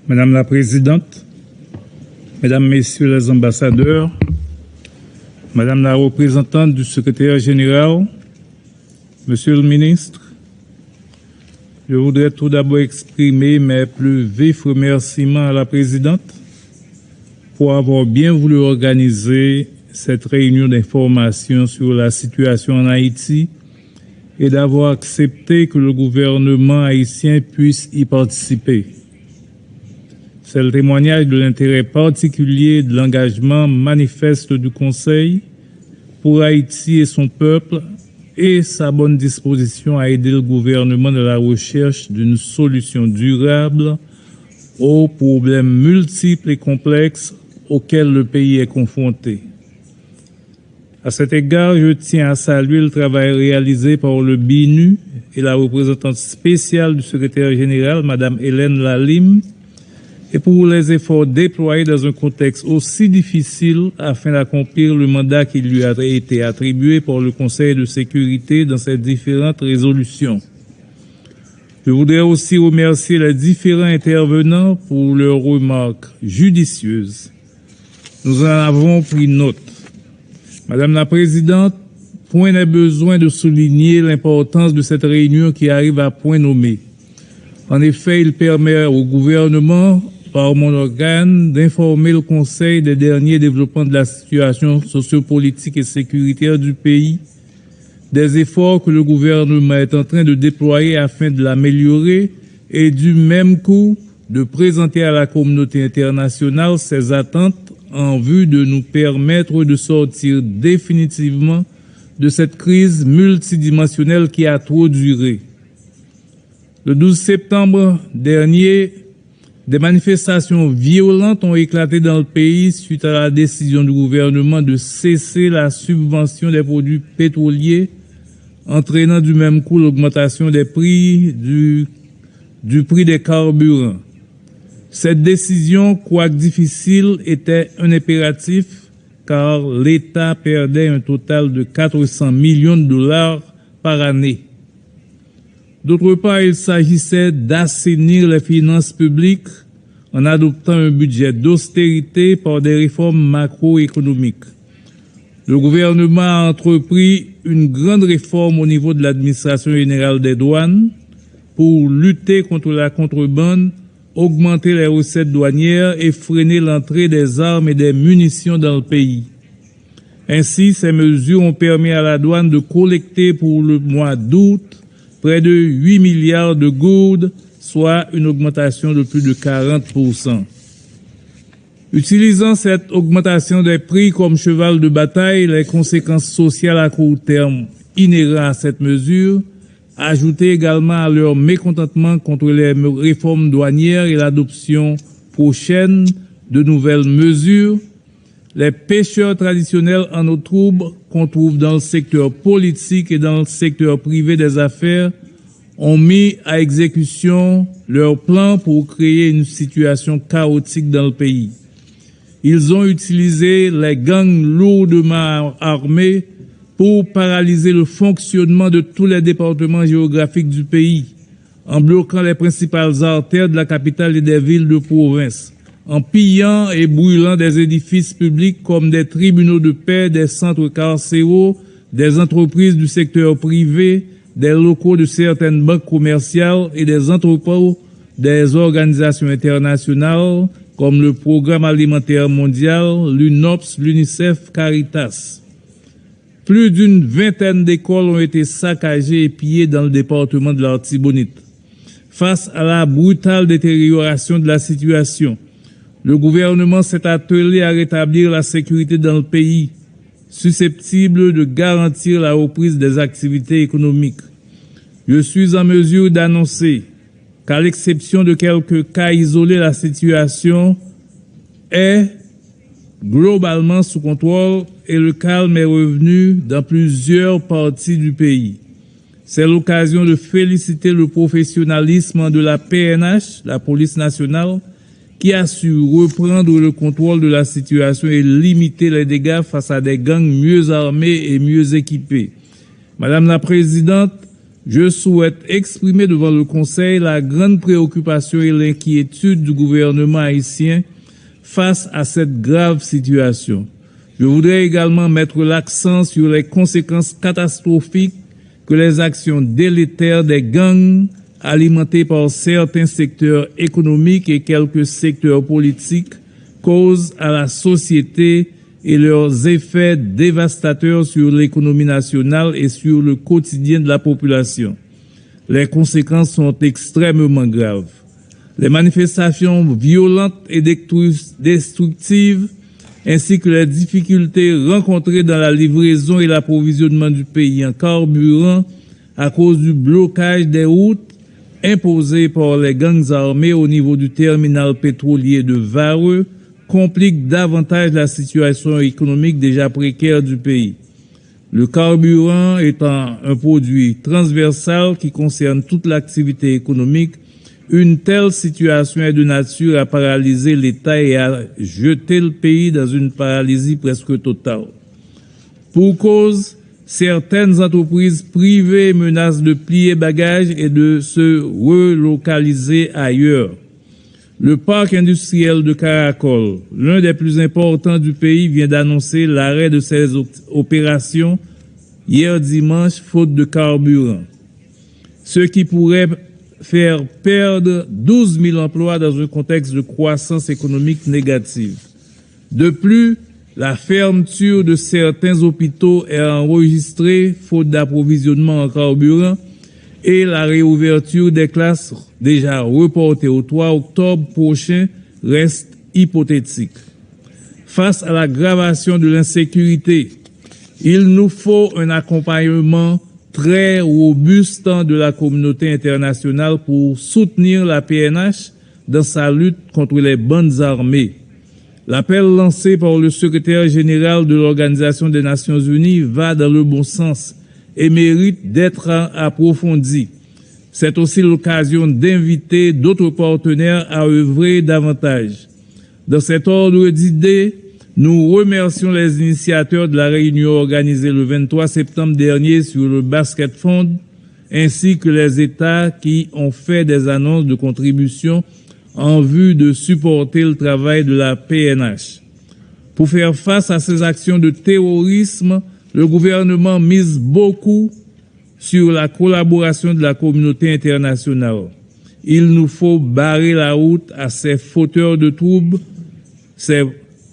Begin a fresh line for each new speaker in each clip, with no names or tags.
Madame la Présidente, Mesdames, Messieurs les ambassadeurs, Madame la représentante du secrétaire général, Monsieur le ministre, je voudrais tout d'abord exprimer mes plus vifs remerciements à la Présidente pour avoir bien voulu organiser cette réunion d'information sur la situation en Haïti et d'avoir accepté que le gouvernement haïtien puisse y participer. C'est le témoignage de l'intérêt particulier de l'engagement manifeste du Conseil pour Haïti et son peuple et sa bonne disposition à aider le gouvernement dans la recherche d'une solution durable aux problèmes multiples et complexes auxquels le pays est confronté. À cet égard, je tiens à saluer le travail réalisé par le BINU et la représentante spéciale du secrétaire général, Madame Hélène Lalime, et pour les efforts déployés dans un contexte aussi difficile afin d'accomplir le mandat qui lui a été attribué par le Conseil de sécurité dans ses différentes résolutions. Je voudrais aussi remercier les différents intervenants pour leurs remarques judicieuses. Nous en avons pris note. Madame la Présidente, point n'est besoin de souligner l'importance de cette réunion qui arrive à point nommé. En effet, il permet au gouvernement, par mon organe, d'informer le Conseil des derniers développements de la situation sociopolitique et sécuritaire du pays, des efforts que le gouvernement est en train de déployer afin de l'améliorer et du même coup de présenter à la communauté internationale ses attentes en vue de nous permettre de sortir définitivement de cette crise multidimensionnelle qui a trop duré. Le 12 septembre dernier, des manifestations violentes ont éclaté dans le pays suite à la décision du gouvernement de cesser la subvention des produits pétroliers, entraînant du même coup l'augmentation des prix du prix des carburants. Cette décision, quoique difficile, était un impératif car l'État perdait un total de 400 millions de dollars par année. D'autre part, il s'agissait d'assainir les finances publiques en adoptant un budget d'austérité par des réformes macroéconomiques. Le gouvernement a entrepris une grande réforme au niveau de l'administration générale des douanes pour lutter contre la contrebande, augmenter les recettes douanières et freiner l'entrée des armes et des munitions dans le pays. Ainsi, ces mesures ont permis à la douane de collecter pour le mois d'août près de 8 milliards de gourdes, soit une augmentation de plus de 40%. Utilisant cette augmentation des prix comme cheval de bataille, les conséquences sociales à court terme inhérentes à cette mesure, ajoutées également à leur mécontentement contre les réformes douanières et l'adoption prochaine de nouvelles mesures, les pêcheurs traditionnels en eau trouble qu'on trouve dans le secteur politique et dans le secteur privé des affaires ont mis à exécution leur plan pour créer une situation chaotique dans le pays. Ils ont utilisé les gangs lourdement armés pour paralyser le fonctionnement de tous les départements géographiques du pays, en bloquant les principales artères de la capitale et des villes de province, en pillant et brûlant des édifices publics comme des tribunaux de paix, des centres carcéraux, des entreprises du secteur privé, des locaux de certaines banques commerciales et des entrepôts des organisations internationales comme le Programme alimentaire mondial, l'UNOPS, l'UNICEF, Caritas. Plus d'une vingtaine d'écoles ont été saccagées et pillées dans le département de l'Artibonite. Face à la brutale détérioration de la situation, le gouvernement s'est attelé à rétablir la sécurité dans le pays, susceptible de garantir la reprise des activités économiques. Je suis en mesure d'annoncer qu'à l'exception de quelques cas isolés, la situation est globalement sous contrôle et le calme est revenu dans plusieurs parties du pays. C'est l'occasion de féliciter le professionnalisme de la PNH, la police nationale, qui a su reprendre le contrôle de la situation et limiter les dégâts face à des gangs mieux armés et mieux équipés. Madame la Présidente, je souhaite exprimer devant le Conseil la grande préoccupation et l'inquiétude du gouvernement haïtien face à cette grave situation. Je voudrais également mettre l'accent sur les conséquences catastrophiques que les actions délétères des gangs alimentés par certains secteurs économiques et quelques secteurs politiques causent à la société et leurs effets dévastateurs sur l'économie nationale et sur le quotidien de la population. Les conséquences sont extrêmement graves. Les manifestations violentes et destructives ainsi que les difficultés rencontrées dans la livraison et l'approvisionnement du pays en carburant à cause du blocage des routes imposé par les gangs armés au niveau du terminal pétrolier de Vareux compliquent davantage la situation économique déjà précaire du pays. Le carburant étant un produit transversal qui concerne toute l'activité économique, une telle situation est de nature à paralyser l'État et à jeter le pays dans une paralysie presque totale. Pour cause, certaines entreprises privées menacent de plier bagages et de se relocaliser ailleurs. Le parc industriel de Caracol, l'un des plus importants du pays, vient d'annoncer l'arrêt de ses opérations hier dimanche faute de carburant, ce qui pourrait faire perdre 12 000 emplois dans un contexte de croissance économique négative. De plus, la fermeture de certains hôpitaux est enregistrée faute d'approvisionnement en carburant et la réouverture des classes déjà reportées au 3 octobre prochain reste hypothétique. Face à l'aggravation de l'insécurité, il nous faut un accompagnement très robuste de la communauté internationale pour soutenir la PNH dans sa lutte contre les bandes armées. L'appel lancé par le secrétaire général de l'Organisation des Nations Unies va dans le bon sens et mérite d'être approfondi. C'est aussi l'occasion d'inviter d'autres partenaires à œuvrer davantage. Dans cet ordre d'idées, nous remercions les initiateurs de la réunion organisée le 23 septembre dernier sur le Basket Fund, ainsi que les États qui ont fait des annonces de contribution en vue de supporter le travail de la PNH. Pour faire face à ces actions de terrorisme, le gouvernement mise beaucoup sur la collaboration de la communauté internationale. Il nous faut barrer la route à ces fauteurs de troubles, ces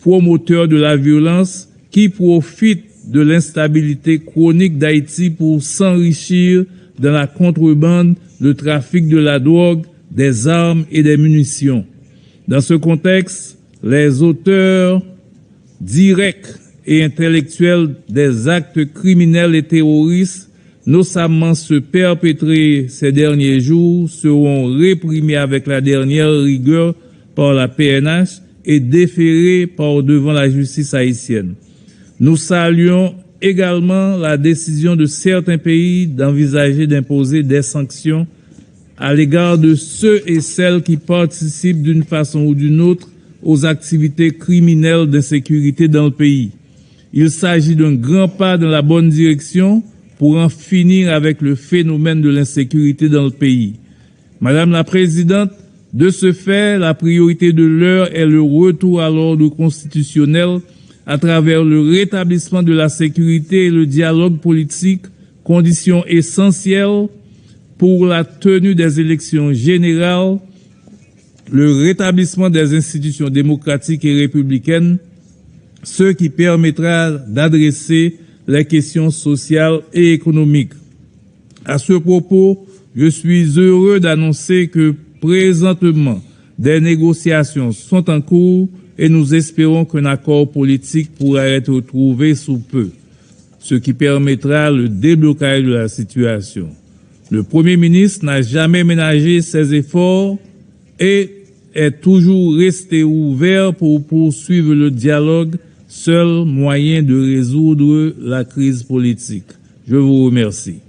promoteurs de la violence qui profitent de l'instabilité chronique d'Haïti pour s'enrichir dans la contrebande, le trafic de la drogue, des armes et des munitions. Dans ce contexte, les auteurs directs et intellectuels des actes criminels et terroristes, notamment ceux perpétrés ces derniers jours, seront réprimés avec la dernière rigueur par la PNH et déférés par devant la justice haïtienne. Nous saluons également la décision de certains pays d'envisager d'imposer des sanctions à l'égard de ceux et celles qui participent d'une façon ou d'une autre aux activités criminelles d'insécurité dans le pays. Il s'agit d'un grand pas dans la bonne direction pour en finir avec le phénomène de l'insécurité dans le pays. Madame la Présidente, de ce fait, la priorité de l'heure est le retour à l'ordre constitutionnel à travers le rétablissement de la sécurité et le dialogue politique, conditions essentielles pour la tenue des élections générales, le rétablissement des institutions démocratiques et républicaines, ce qui permettra d'adresser les questions sociales et économiques. À ce propos, je suis heureux d'annoncer que présentement, des négociations sont en cours et nous espérons qu'un accord politique pourra être trouvé sous peu, ce qui permettra le déblocage de la situation. Le Premier ministre n'a jamais ménagé ses efforts et est toujours resté ouvert pour poursuivre le dialogue, seul moyen de résoudre la crise politique. Je vous remercie.